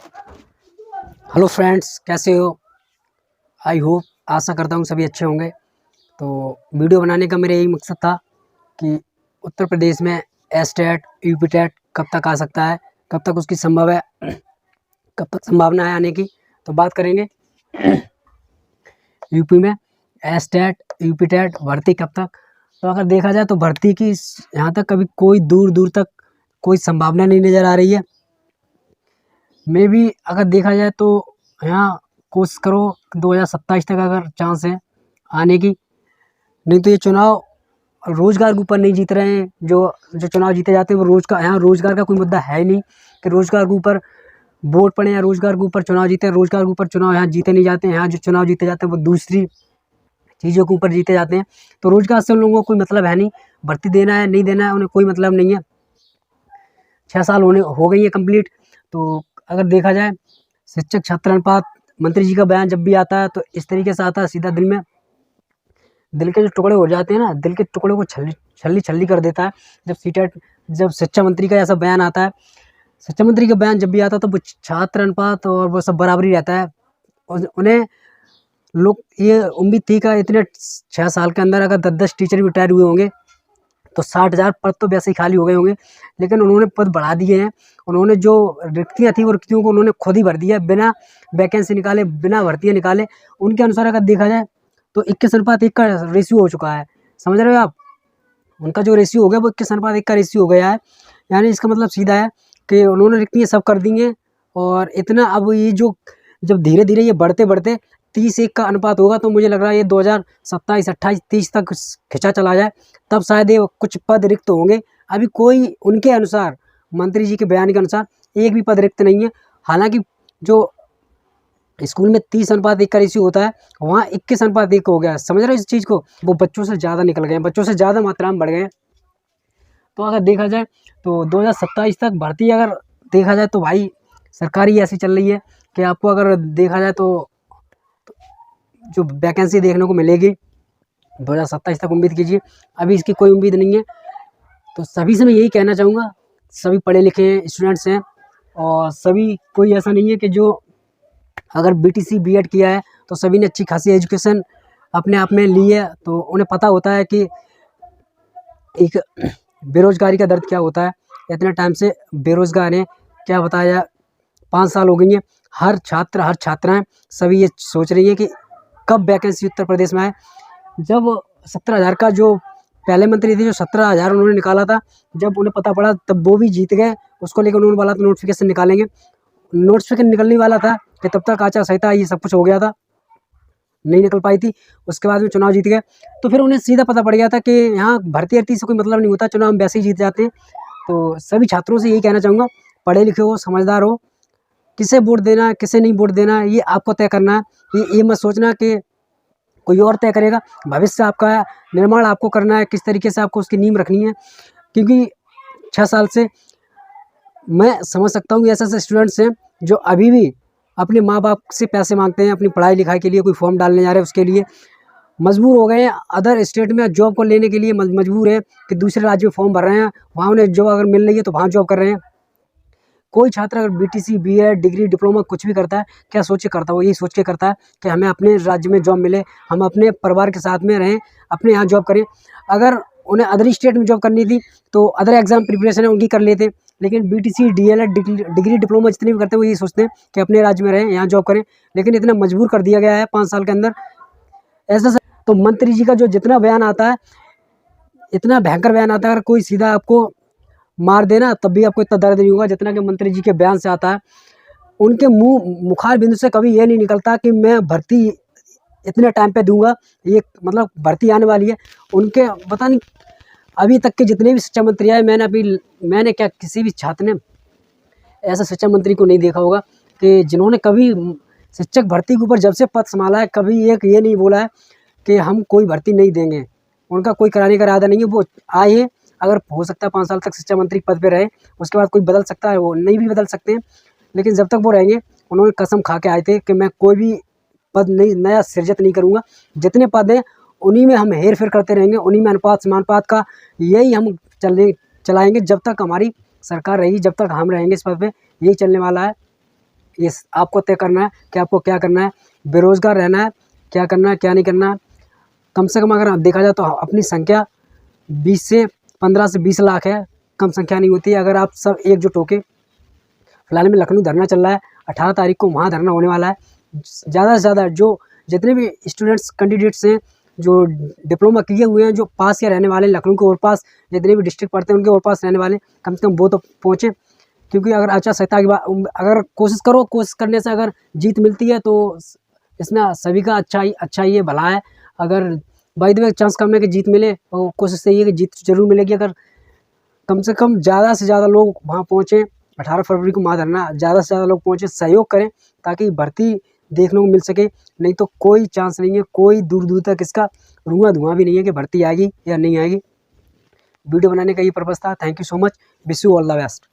Hello friends, कैसे हो? I hope, आशा करता हूँ सभी अच्छे होंगे। तो वीडियो बनाने का मेरा यही मकसद था कि उत्तर प्रदेश में एस्टेट यूपी टेट कब तक आ सकता है, कब तक उसकी संभव है, कब तक संभावना है आने की। तो बात करेंगे यूपी में एस्टेट यूपी टेट भर्ती कब तक। तो अगर देखा जाए तो भर्ती की यहाँ तक कभी कोई दूर दूर तक कोई संभावना नहीं नज़र आ रही है। मे भी अगर देखा जाए तो यहाँ कोशिश करो 2027 तक अगर चांस है आने की। नहीं तो ये चुनाव रोजगार के ऊपर नहीं जीत रहे हैं। जो जो चुनाव जीते जाते हैं वो रोजगार, यहाँ रोजगार का कोई मुद्दा है ही नहीं कि रोजगार के ऊपर वोट पड़े या रोजगार के ऊपर चुनाव जीते। रोजगार के ऊपर चुनाव यहाँ जीते नहीं जाते हैं। यहाँ जो चुनाव जीते जाते हैं वो दूसरी चीज़ों के ऊपर जीते जाते हैं। तो रोजगार से उन लोगों को कोई मतलब है नहीं। भर्ती देना है नहीं देना है उन्हें कोई मतलब नहीं है। 6 साल हो गई है कंप्लीट। तो अगर देखा जाए शिक्षक छात्र अनुपात, मंत्री जी का बयान जब भी आता है तो इस तरीके से आता है, सीधा दिल के जो टुकड़े हो जाते हैं ना, दिल के टुकड़े को छल्ली छल्ली कर देता है। जब शिक्षा मंत्री का ऐसा बयान आता है, शिक्षा मंत्री का बयान जब भी आता है तो वो छात्र अनुपात और वो सब बराबरी रहता है। और उन्हें लोग ये उम्मीद थी कि इतने 6 साल के अंदर अगर 10-10 टीचर भी रिटायर हुए होंगे तो 60,000 पद तो वैसे ही खाली हो गए होंगे। लेकिन उन्होंने पद बढ़ा दिए हैं। उन्होंने जो रिक्तियाँ थी वो रिक्तियों को उन्होंने खुद ही भर दिया, बिना वैकेंसी निकाले, बिना भर्तियाँ निकाले। उनके अनुसार अगर देखा जाए तो 21:1 का रेशियो हो चुका है। समझ रहे हो आप? उनका जो रेशियो हो गया वो 21:1 का रेशियो हो गया है। यानी इसका मतलब सीधा है कि उन्होंने रिक्तियाँ सब कर दी हैं। और इतना अब ये जो जब धीरे धीरे ये बढ़ते बढ़ते 30:1 का अनुपात होगा तो मुझे लग रहा है ये 2027, 28, 30 तक खिंचा चला जाए, तब शायद ये कुछ पद रिक्त होंगे। अभी कोई उनके अनुसार, मंत्री जी के बयान के अनुसार एक भी पद रिक्त नहीं है। हालांकि जो स्कूल में 30:1 का रेशियो होता है वहाँ 21:1 हो गया है। समझ रहे हो इस चीज़ को? वो बच्चों से ज़्यादा निकल गए हैं, बच्चों से ज़्यादा मात्रा में बढ़ गए हैं। तो अगर देखा जाए तो 2027 तक भर्ती अगर देखा जाए तो भाई सरकार ही ऐसी चल रही है कि आपको अगर देखा जाए तो जो वैकेंसी देखने को मिलेगी 2027 तक उम्मीद कीजिए। अभी इसकी कोई उम्मीद नहीं है। तो सभी से मैं यही कहना चाहूँगा, सभी पढ़े लिखे स्टूडेंट्स हैं और सभी, कोई ऐसा नहीं है कि जो अगर बीटीसी बीएड किया है तो सभी ने अच्छी खासी एजुकेशन अपने आप में ली है। तो उन्हें पता होता है कि एक बेरोजगारी का दर्द क्या होता है। इतने टाइम से बेरोजगार हैं, क्या बताया जाए, 5 साल हो गई हैं। हर छात्र हर छात्राएं सभी ये सोच रही हैं कि कब वैकेंसी उत्तर प्रदेश में आए। जब 17,000 का जो पहले मंत्री थे, जो 17,000 उन्होंने निकाला था, जब उन्हें पता पड़ा तब वो भी जीत गए। उसको लेकर उन्होंने बोला था नोटिफिकेशन निकालेंगे। नोटिफिकेशन निकलने वाला था कि तब तक आचार संहिता ये सब कुछ हो गया था, नहीं निकल पाई थी। उसके बाद में चुनाव जीत गए तो फिर उन्हें सीधा पता पड़ गया था कि यहाँ भर्ती से कोई मतलब नहीं होता, चुनाव हम वैसे ही जीत जाते हैं। तो सभी छात्रों से यही कहना चाहूँगा, पढ़े लिखे हो, समझदार हो, किसे वोट देना है किसे नहीं वोट देना है ये आपको तय करना है। ये मत सोचना कि कोई और तय करेगा। भविष्य आपका निर्माण आपको करना है, किस तरीके से आपको उसकी नींव रखनी है। क्योंकि 6 साल से मैं समझ सकता हूँ कि ऐसे स्टूडेंट्स हैं जो अभी भी अपने माँ बाप से पैसे मांगते हैं अपनी पढ़ाई लिखाई के लिए। कोई फॉर्म डालने जा रहे हैं उसके लिए मजबूर हो गए हैं, अदर स्टेट में जॉब को लेने के लिए मजबूर है कि दूसरे राज्य में फॉर्म भर रहे हैं, वहाँ उन्हें जॉब अगर मिल रही है तो वहाँ जॉब कर रहे हैं। कोई छात्र अगर बीटीसी बीएड डिग्री डिप्लोमा कुछ भी करता है, क्या सोच के करता है? वो यही सोच के करता है कि हमें अपने राज्य में जॉब मिले, हम अपने परिवार के साथ में रहें, अपने यहाँ जॉब करें। अगर उन्हें अदर स्टेट में जॉब करनी थी तो अदर एग्जाम प्रिपरेशन है उनकी कर लेते। लेकिन बीटीसी डीएलएड डिग्री डिप्लोमा जितने भी करते हैं वो यही सोचते हैं कि अपने राज्य में रहें, यहाँ जॉब करें। लेकिन इतना मजबूर कर दिया गया है 5 साल के अंदर ऐसा। तो मंत्री जी का जो जितना बयान आता है, इतना भयंकर बयान आता है, अगर कोई सीधा आपको मार देना तब भी आपको इतना दर्द नहीं होगा जितना कि मंत्री जी के बयान से आता है। उनके मुखार बिंदु से कभी ये नहीं निकलता कि मैं भर्ती इतने टाइम पे दूंगा, ये मतलब भर्ती आने वाली है। उनके पता नहीं अभी तक के जितने भी शिक्षा मंत्री आए, मैंने क्या किसी भी छात्र ने ऐसा शिक्षा मंत्री को नहीं देखा होगा कि जिन्होंने कभी शिक्षक भर्ती के ऊपर जब से पद संभाला है कभी एक ये नहीं बोला है कि हम कोई भर्ती नहीं देंगे। उनका कोई कराने का इरादा नहीं है। वो आए हैं, अगर हो सकता है 5 साल तक शिक्षा मंत्री पद पे रहे, उसके बाद कोई बदल सकता है, वो नहीं भी बदल सकते हैं। लेकिन जब तक वो रहेंगे, उन्होंने कसम खा के आए थे कि मैं कोई भी पद नहीं नया सृजित नहीं करूँगा। जितने पद हैं उन्हीं में हम हेर फेर करते रहेंगे, उन्हीं में अनुपात समानुपात का यही हम चलाएँगे जब तक हमारी सरकार रहेगी, जब तक हम रहेंगे इस पद पे, यही चलने वाला है। ये आपको तय करना है कि आपको क्या करना है, बेरोज़गार रहना है, क्या करना है क्या नहीं करना है। कम से कम अगर देखा जाए तो अपनी संख्या 20 से 15 से 20 लाख है, कम संख्या नहीं होती है। अगर आप सब एकजुट होके, फिलहाल में लखनऊ धरना चल रहा है, 18 तारीख को वहाँ धरना होने वाला है। ज़्यादा से ज़्यादा जो जितने भी स्टूडेंट्स कैंडिडेट्स हैं, जो डिप्लोमा किए हुए हैं, जो पास या रहने वाले लखनऊ के और पास जितने भी डिस्ट्रिक्ट पड़ते हैं उनके और पास रहने वाले, कम से कम वो तो पहुँचे। क्योंकि अगर आचार संहिता की बात, अगर कोशिश करो, कोशिश करने से अगर जीत मिलती है तो इसमें सभी का अच्छा ही है, भला है। अगर बाय द वे चांस कम है कि जीत मिले, तो कोशिश यही है कि जीत जरूर मिलेगी। अगर कम से कम ज़्यादा से ज़्यादा लोग वहाँ पहुँचें, 18 फरवरी को वहाँ धरना, ज़्यादा से ज़्यादा लोग पहुँचे, सहयोग करें ताकि भर्ती देखने को मिल सके। नहीं तो कोई चांस नहीं है, कोई दूर दूर तक इसका धुआं भी नहीं है कि भर्ती आएगी या नहीं आएगी। वीडियो बनाने का ये पर्पज़ था। Thank you so much. Wish you all the best.